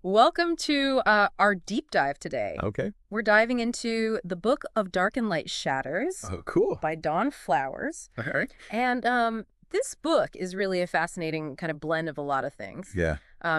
Welcome to our deep dive today. Okay. We're diving into the Book of Dark and Light Shatters Oh, cool. by Dawna Flowers. All right. And this book is really a fascinating kind of blend of a lot of things. Yeah.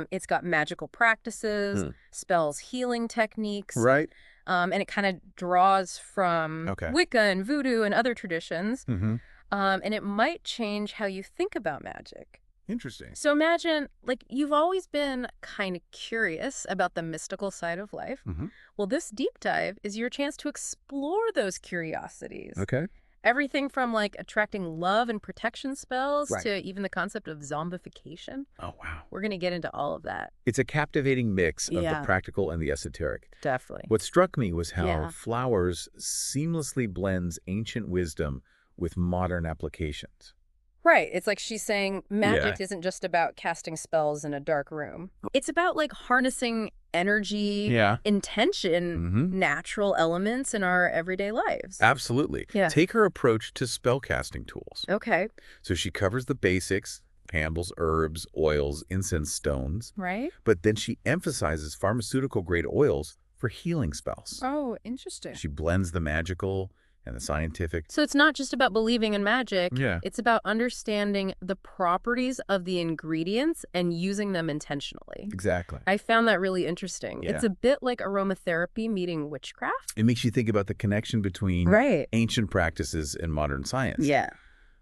It's got magical practices, spells, healing techniques, Right. and it kind of draws from Okay. Wicca and Voodoo and other traditions. Mm-hmm. And it might change how you think about magic. Interesting. So imagine, like, you've always been kind of curious about the mystical side of life. Mm-hmm. Well, this deep dive is your chance to explore those curiosities. Okay. Everything from, like, attracting love and protection spells Right. to even the concept of zombification. Oh, wow. We're going to get into all of that. It's a captivating mix of Yeah. the practical and the esoteric. Definitely. What struck me was how Yeah. Flowers seamlessly blends ancient wisdom with modern applications. Right. It's like she's saying magic isn't just about casting spells in a dark room. It's about, like, harnessing energy, Yeah. intention, Mm-hmm. natural elements in our everyday lives. Absolutely. Yeah. Take her approach to spellcasting tools. Okay. So she covers the basics, handles herbs, oils, incense stones, Right? but then she emphasizes pharmaceutical-grade oils for healing spells. Oh, interesting. She blends the magical and the scientific. So it's not just about believing in magic. Yeah. It's about understanding the properties of the ingredients and using them intentionally. Exactly. I found that really interesting. Yeah. It's a bit like aromatherapy meeting witchcraft. It makes you think about the connection between Right. ancient practices and modern science. Yeah.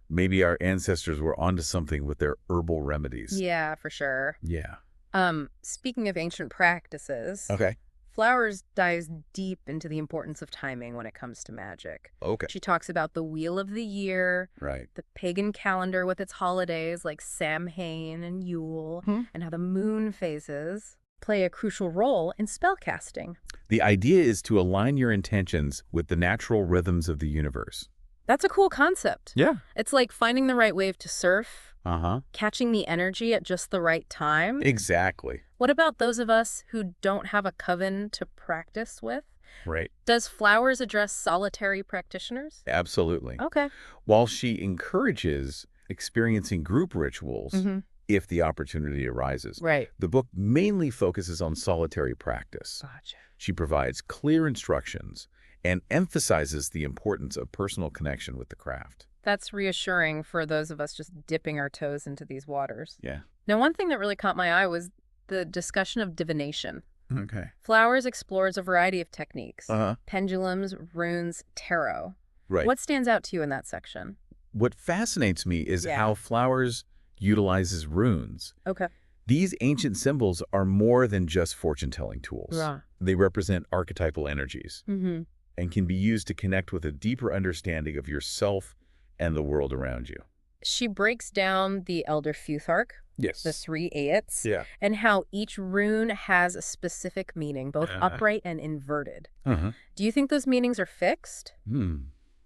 Maybe our ancestors were onto something with their herbal remedies. Yeah, for sure. Yeah. Speaking of ancient practices, Okay. Flowers dives deep into the importance of timing when it comes to magic. Okay. She talks about the wheel of the year, Right. the pagan calendar with its holidays like Samhain and Yule, Hmm. and how the moon phases play a crucial role in spellcasting. The idea is to align your intentions with the natural rhythms of the universe. That's a cool concept. Yeah. It's like finding the right wave to surf, Uh-huh. catching the energy at just the right time. Exactly. What about those of us who don't have a coven to practice with? Right. Does Flowers address solitary practitioners? Absolutely. Okay. While she encourages experiencing group rituals if the opportunity arises, Right. the book mainly focuses on solitary practice. Gotcha. She provides clear instructions and emphasizes the importance of personal connection with the craft. That's reassuring for those of us just dipping our toes into these waters. Yeah. Now, one thing that really caught my eye was the discussion of divination. Okay. Flowers explores a variety of techniques. Uh-huh. Pendulums, runes, tarot. Right. What stands out to you in that section? What fascinates me is Yeah. how Flowers utilizes runes. Okay. These ancient symbols are more than just fortune-telling tools. Right. They represent archetypal energies Mm-hmm. and can be used to connect with a deeper understanding of yourself and the world around you. She breaks down the Elder Futhark, Yes. the 3 Aits, Yeah. and how each rune has a specific meaning, both Uh-huh. upright and inverted. Uh-huh. Do you think those meanings are fixed?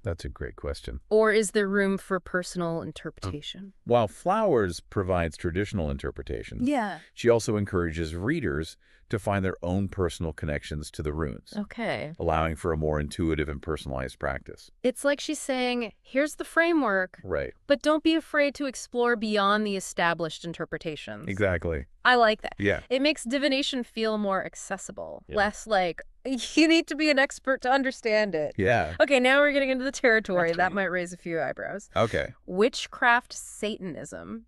That's a great question. Or is there room for personal interpretation? While Flowers provides traditional interpretations, Yeah. she also encourages readers to find their own personal connections to the runes, Okay. allowing for a more intuitive and personalized practice. It's like she's saying, here's the framework, Right. but don't be afraid to explore beyond the established interpretations. Exactly. I like that. Yeah. It makes divination feel more accessible, Yeah. less like, you need to be an expert to understand it. Yeah. Okay, now we're getting into the territory. That's That right. might raise a few eyebrows. Okay. Witchcraft, Satanism,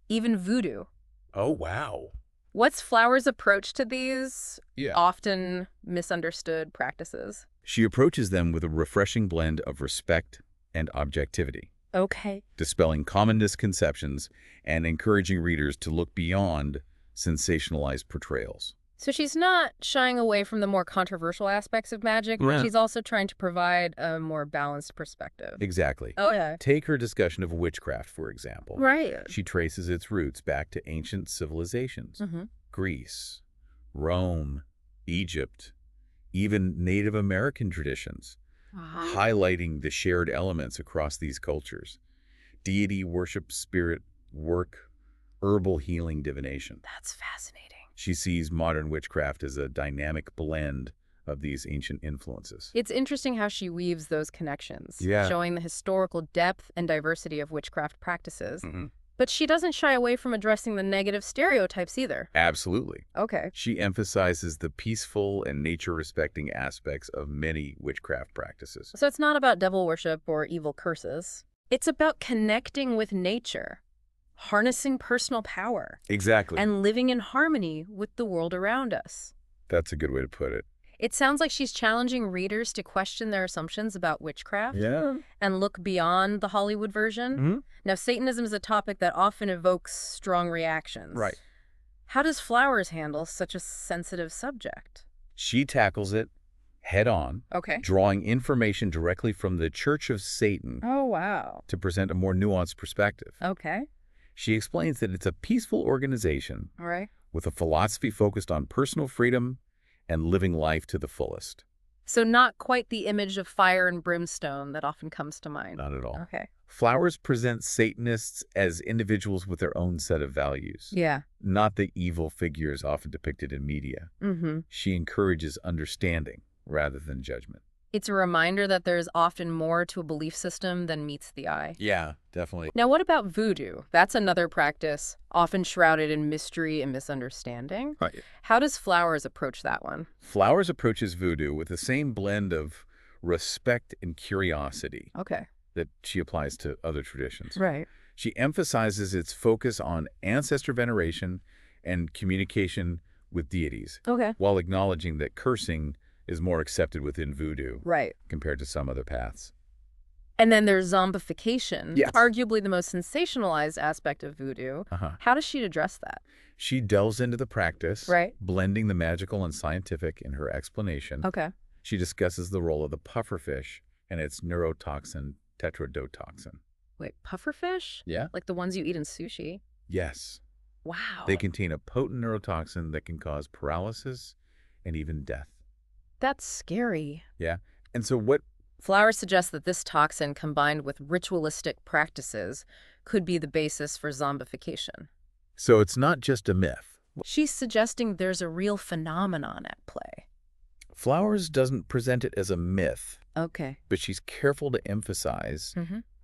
even voodoo. Oh, wow. What's Flowers' approach to these Yeah. often misunderstood practices? She approaches them with a refreshing blend of respect and objectivity, Okay. dispelling common misconceptions and encouraging readers to look beyond sensationalized portrayals. So she's not shying away from the more controversial aspects of magic. Right. She's also trying to provide a more balanced perspective. Exactly. Oh, yeah. Take her discussion of witchcraft, for example. Right. She traces its roots back to ancient civilizations. Greece, Rome, Egypt, even Native American traditions, highlighting the shared elements across these cultures. Deity worship, spirit work, herbal healing, divination. That's fascinating. She sees modern witchcraft as a dynamic blend of these ancient influences. It's interesting how she weaves those connections, Yeah. showing the historical depth and diversity of witchcraft practices, But she doesn't shy away from addressing the negative stereotypes either. Absolutely. Okay. She emphasizes the peaceful and nature-respecting aspects of many witchcraft practices. So it's not about devil worship or evil curses. It's about connecting with nature, harnessing personal power. Exactly. And living in harmony with the world around us. That's a good way to put it. It sounds like she's challenging readers to question their assumptions about witchcraft. Yeah. And look beyond the Hollywood version. Mm-hmm. Now, Satanism is a topic that often evokes strong reactions. Right. How does Flowers handle such a sensitive subject? She tackles it head on, Okay. drawing information directly from the Church of Satan Oh, wow. to present a more nuanced perspective. Okay. She explains that it's a peaceful organization All right. with a philosophy focused on personal freedom and living life to the fullest. So not quite the image of fire and brimstone that often comes to mind. Not at all. Okay. Flowers presents Satanists as individuals with their own set of values, Yeah. not the evil figures often depicted in media. Mm-hmm. She encourages understanding rather than judgment. It's a reminder that there's often more to a belief system than meets the eye. Yeah, definitely. Now, what about voodoo? That's another practice, often shrouded in mystery and misunderstanding. Right. How does Flowers approach that one? Flowers approaches voodoo with the same blend of respect and curiosity Okay. that she applies to other traditions. Right. She emphasizes its focus on ancestor veneration and communication with deities, Okay. while acknowledging that cursing is more accepted within voodoo Right. compared to some other paths. And then there's zombification, Yes. arguably the most sensationalized aspect of voodoo. How does she address that? She delves into the practice, Right. blending the magical and scientific in her explanation. Okay. She discusses the role of the pufferfish and its neurotoxin tetrodotoxin. Wait, pufferfish? Yeah? Like the ones you eat in sushi? Yes. Wow. They contain a potent neurotoxin that can cause paralysis and even death. That's scary. Yeah. And so what... Flowers suggests that this toxin, combined with ritualistic practices, could be the basis for zombification. So it's not just a myth. She's suggesting there's a real phenomenon at play. Flowers doesn't present it as a myth, Okay. but she's careful to emphasize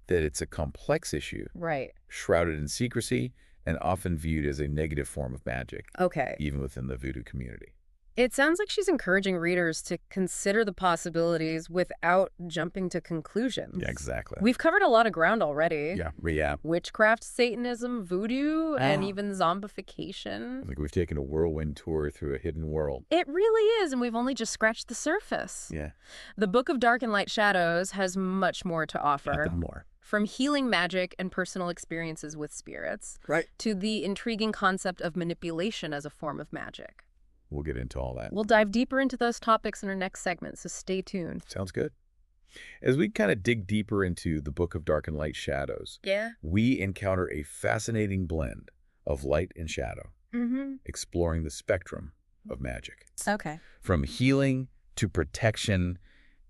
that it's a complex issue, Right. shrouded in secrecy, and often viewed as a negative form of magic, Okay. even within the voodoo community. It sounds like she's encouraging readers to consider the possibilities without jumping to conclusions. Yeah, exactly. We've covered a lot of ground already. Yeah. Witchcraft, Satanism, voodoo, and even zombification. I think we've taken a whirlwind tour through a hidden world. It really is, and we've only just scratched the surface. Yeah. The Book of Dark and Light Shadows has much more to offer. More. From healing magic and personal experiences with spirits, Right. to the intriguing concept of manipulation as a form of magic. We'll get into all that. We'll dive deeper into those topics in our next segment, so stay tuned. Sounds good. As we kind of dig deeper into the Book of Dark and Light Shadows, we encounter a fascinating blend of light and shadow, exploring the spectrum of magic. Okay. From healing to protection,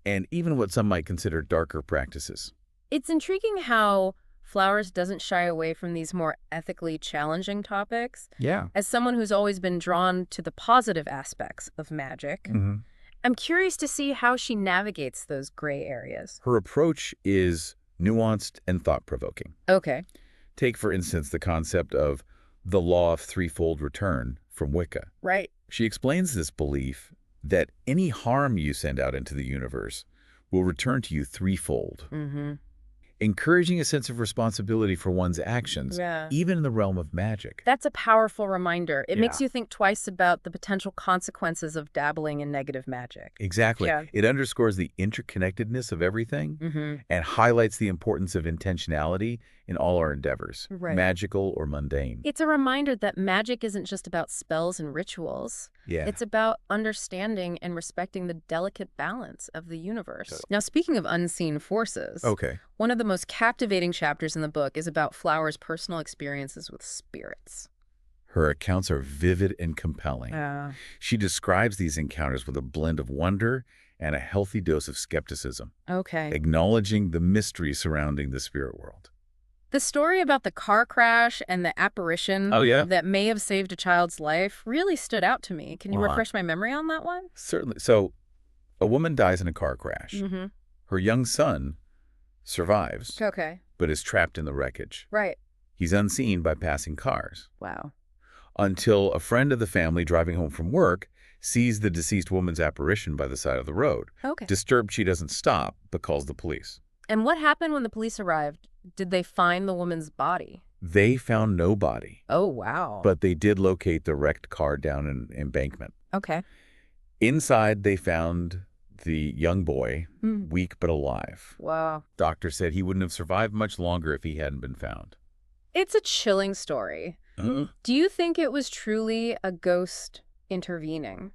and even what some might consider darker practices. It's intriguing how Flowers doesn't shy away from these more ethically challenging topics. Yeah. As someone who's always been drawn to the positive aspects of magic, I'm curious to see how she navigates those gray areas. Her approach is nuanced and thought-provoking. Okay. Take, for instance, the concept of the law of threefold return from Wicca. Right. She explains this belief that any harm you send out into the universe will return to you threefold. Encouraging a sense of responsibility for one's actions, even in the realm of magic. That's a powerful reminder. It makes you think twice about the potential consequences of dabbling in negative magic. Exactly. Yeah. It underscores the interconnectedness of everything and highlights the importance of intentionality in all our endeavors, magical or mundane. It's a reminder that magic isn't just about spells and rituals. Yeah. It's about understanding and respecting the delicate balance of the universe. Now, speaking of unseen forces, one of the most captivating chapters in the book is about Flowers' personal experiences with spirits. Her accounts are vivid and compelling. She describes these encounters with a blend of wonder and a healthy dose of skepticism, acknowledging the mystery surrounding the spirit world. The story about the car crash and the apparition that may have saved a child's life really stood out to me. Can you refresh my memory on that one? Certainly. So, a woman dies in a car crash. Her young son survives, but is trapped in the wreckage. Right. He's unseen by passing cars. Wow. Until a friend of the family driving home from work sees the deceased woman's apparition by the side of the road. Okay. Disturbed, she doesn't stop, but calls the police. And what happened when the police arrived? Did they find the woman's body? They found no body. Oh, wow. But they did locate the wrecked car down an embankment. Okay. Inside, they found the young boy, weak but alive. Wow. Doctor said he wouldn't have survived much longer if he hadn't been found. It's a chilling story. Do you think it was truly a ghost intervening?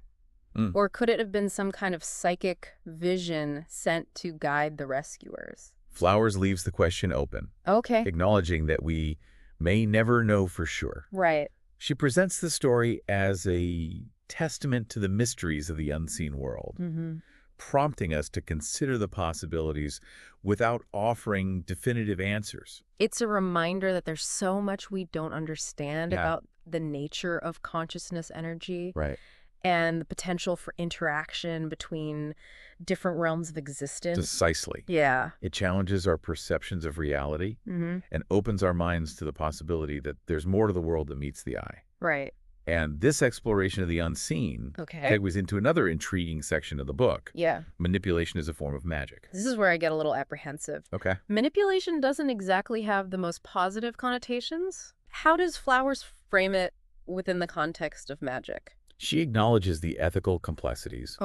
Or could it have been some kind of psychic vision sent to guide the rescuers? Flowers leaves the question open. Okay. Acknowledging that we may never know for sure. Right. She presents the story as a testament to the mysteries of the unseen world, prompting us to consider the possibilities without offering definitive answers. It's a reminder that there's so much we don't understand about the nature of consciousness energy. Right. And the potential for interaction between different realms of existence. Precisely. Yeah. It challenges our perceptions of reality and opens our minds to the possibility that there's more to the world than meets the eye. Right. And this exploration of the unseen segues into another intriguing section of the book. Yeah. Manipulation is a form of magic. This is where I get a little apprehensive. Okay. Manipulation doesn't exactly have the most positive connotations. How does Flowers frame it within the context of magic? She acknowledges the ethical complexities,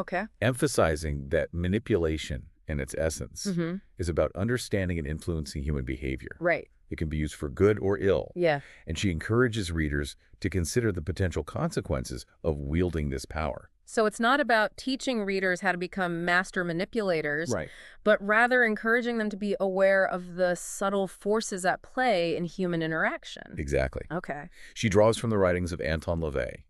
emphasizing that manipulation, in its essence, is about understanding and influencing human behavior. Right. It can be used for good or ill. Yeah. And she encourages readers to consider the potential consequences of wielding this power. So it's not about teaching readers how to become master manipulators, Right. but rather encouraging them to be aware of the subtle forces at play in human interaction. Exactly. Okay. She draws from the writings of Anton LaVey,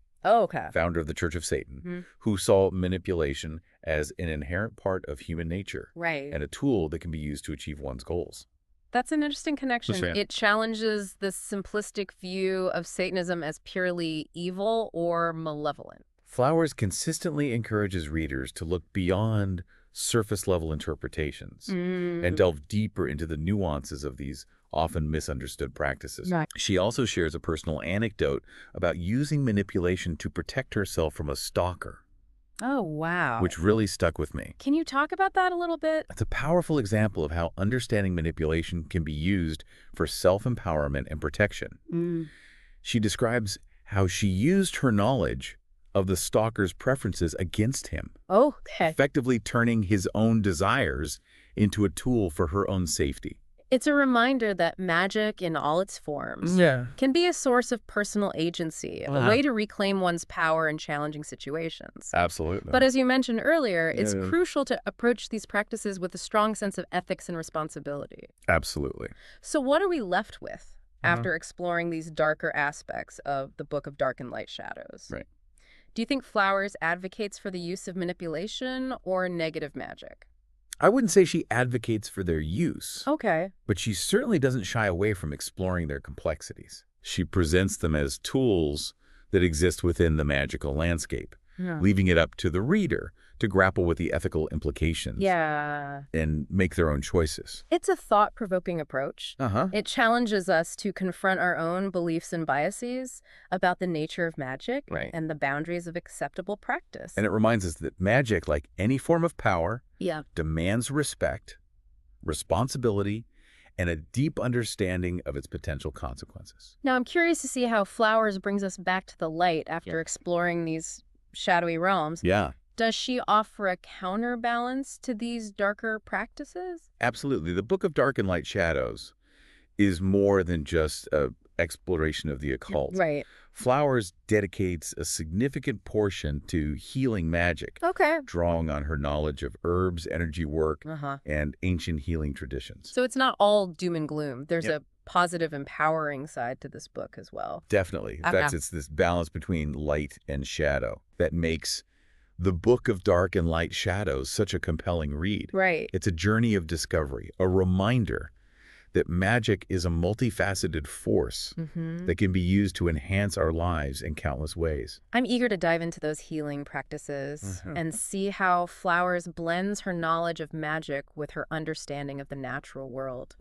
founder of the Church of Satan, who saw manipulation as an inherent part of human nature and a tool that can be used to achieve one's goals. That's an interesting connection. It challenges the simplistic view of Satanism as purely evil or malevolent. Flowers consistently encourages readers to look beyond surface-level interpretations and delve deeper into the nuances of these often misunderstood practices. Right. She also shares a personal anecdote about using manipulation to protect herself from a stalker. Oh, wow. Which really stuck with me. Can you talk about that a little bit? It's a powerful example of how understanding manipulation can be used for self-empowerment and protection. She describes how she used her knowledge of the stalker's preferences against him, effectively turning his own desires into a tool for her own safety. It's a reminder that magic in all its forms can be a source of personal agency, a way to reclaim one's power in challenging situations. Absolutely. But as you mentioned earlier, it's crucial to approach these practices with a strong sense of ethics and responsibility. Absolutely. So what are we left with after exploring these darker aspects of the Book of Dark and Light Shadows? Right. Do you think Flowers advocates for the use of manipulation or negative magic? I wouldn't say she advocates for their use. Okay. But she certainly doesn't shy away from exploring their complexities. She presents them as tools that exist within the magical landscape, leaving it up to the reader to grapple with the ethical implications and make their own choices. It's a thought-provoking approach. It challenges us to confront our own beliefs and biases about the nature of magic and the boundaries of acceptable practice. And it reminds us that magic, like any form of power, demands respect, responsibility, and a deep understanding of its potential consequences. Now, I'm curious to see how Flowers brings us back to the light after exploring these shadowy realms. Does she offer a counterbalance to these darker practices? Absolutely. The Book of Dark and Light Shadows is more than just an exploration of the occult. Right. Flowers dedicates a significant portion to healing magic, drawing on her knowledge of herbs, energy work, and ancient healing traditions. So it's not all doom and gloom. There's a positive, empowering side to this book as well. Definitely. In fact, it's this balance between light and shadow that makes the Book of Dark and Light Shadows such a compelling read. Right. It's a journey of discovery, a reminder that magic is a multifaceted force that can be used to enhance our lives in countless ways. I'm eager to dive into those healing practices and see how Flowers blends her knowledge of magic with her understanding of the natural world.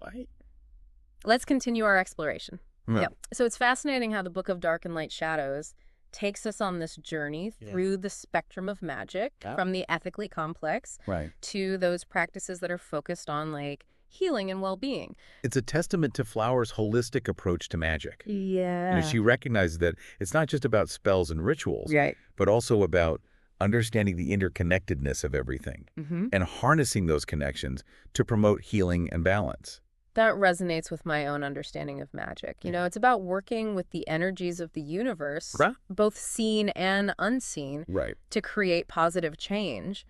Let's continue our exploration. Yeah. Yep. So it's fascinating how the Book of Dark and Light Shadows takes us on this journey through the spectrum of magic, from the ethically complex to those practices that are focused on like healing and well-being. It's a testament to Flowers' holistic approach to magic. Yeah. She recognizes that it's not just about spells and rituals, but also about understanding the interconnectedness of everything and harnessing those connections to promote healing and balance. That resonates with my own understanding of magic. You know, it's about working with the energies of the universe, both seen and unseen, to create positive change.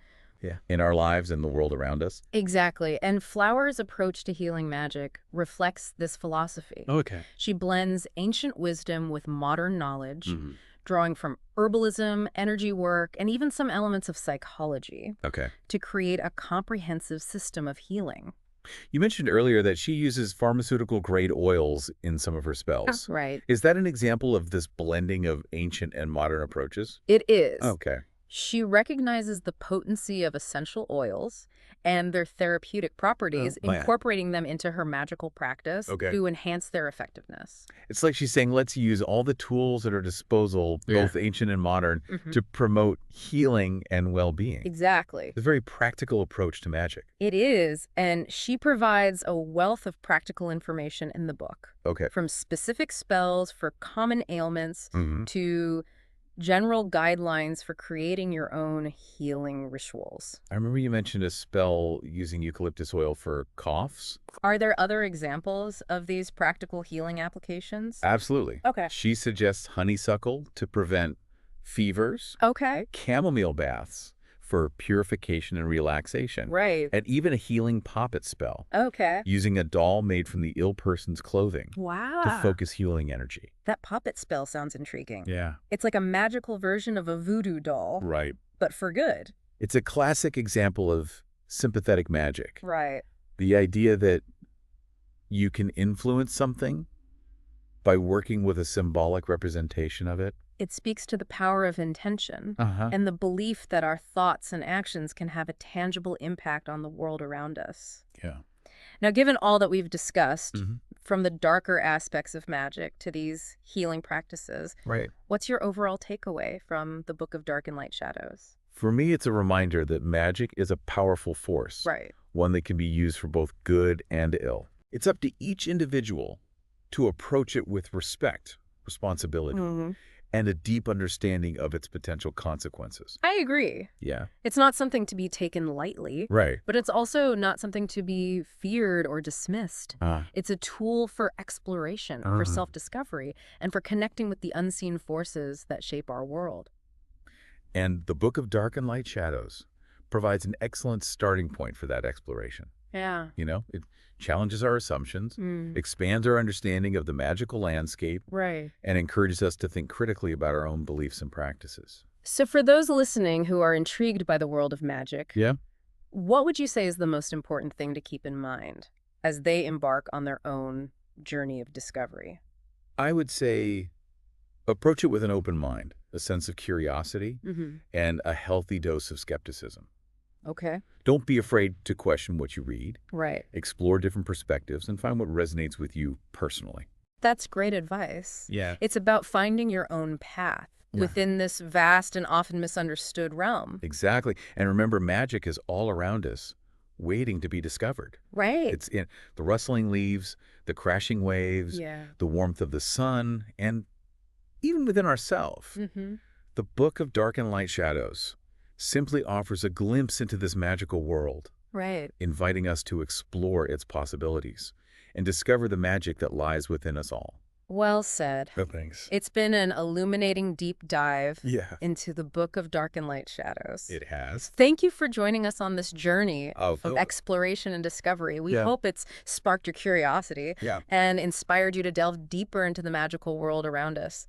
In our lives and the world around us. Exactly. And Flowers' approach to healing magic reflects this philosophy. She blends ancient wisdom with modern knowledge, drawing from herbalism, energy work, and even some elements of psychology to create a comprehensive system of healing. You mentioned earlier that she uses pharmaceutical-grade oils in some of her spells. Right. Is that an example of this blending of ancient and modern approaches? It is. She recognizes the potency of essential oils and their therapeutic properties, incorporating them into her magical practice to enhance their effectiveness. It's like she's saying, let's use all the tools at our disposal, both ancient and modern, to promote healing and well-being. Exactly. It's a very practical approach to magic. It is, and she provides a wealth of practical information in the book. From specific spells for common ailments to general guidelines for creating your own healing rituals. I remember you mentioned a spell using eucalyptus oil for coughs. Are there other examples of these practical healing applications? Absolutely. She suggests honeysuckle to prevent fevers. Chamomile baths for purification and relaxation. And even a healing poppet spell. Using a doll made from the ill person's clothing. To focus healing energy. That poppet spell sounds intriguing. Yeah. It's like a magical version of a voodoo doll. But for good. It's a classic example of sympathetic magic. Right. The idea that you can influence something by working with a symbolic representation of it. It speaks to the power of intention and the belief that our thoughts and actions can have a tangible impact on the world around us. Now, given all that we've discussed, from the darker aspects of magic to these healing practices, what's your overall takeaway from the Book of Dark and Light Shadows? For me, it's a reminder that magic is a powerful force. One that can be used for both good and ill. It's up to each individual to approach it with respect, responsibility, and a deep understanding of its potential consequences. I agree. It's not something to be taken lightly. But it's also not something to be feared or dismissed. It's a tool for exploration, for self-discovery, and for connecting with the unseen forces that shape our world. And the Book of Dark and Light Shadows provides an excellent starting point for that exploration. You know, it challenges our assumptions, expands our understanding of the magical landscape, and encourages us to think critically about our own beliefs and practices. So for those listening who are intrigued by the world of magic, what would you say is the most important thing to keep in mind as they embark on their own journey of discovery? I would say approach it with an open mind, a sense of curiosity, and a healthy dose of skepticism. Don't be afraid to question what you read. Explore different perspectives and find what resonates with you personally. That's great advice. It's about finding your own path within this vast and often misunderstood realm. Exactly. And remember, magic is all around us, waiting to be discovered. It's in the rustling leaves, the crashing waves, the warmth of the sun, and even within ourselves. The Book of Dark and Light Shadows simply offers a glimpse into this magical world, inviting us to explore its possibilities and discover the magic that lies within us all. Well said. Thanks. It's been an illuminating deep dive into the Book of Dark and Light Shadows. It has. Thank you for joining us on this journey of exploration and discovery. We hope it's sparked your curiosity and inspired you to delve deeper into the magical world around us.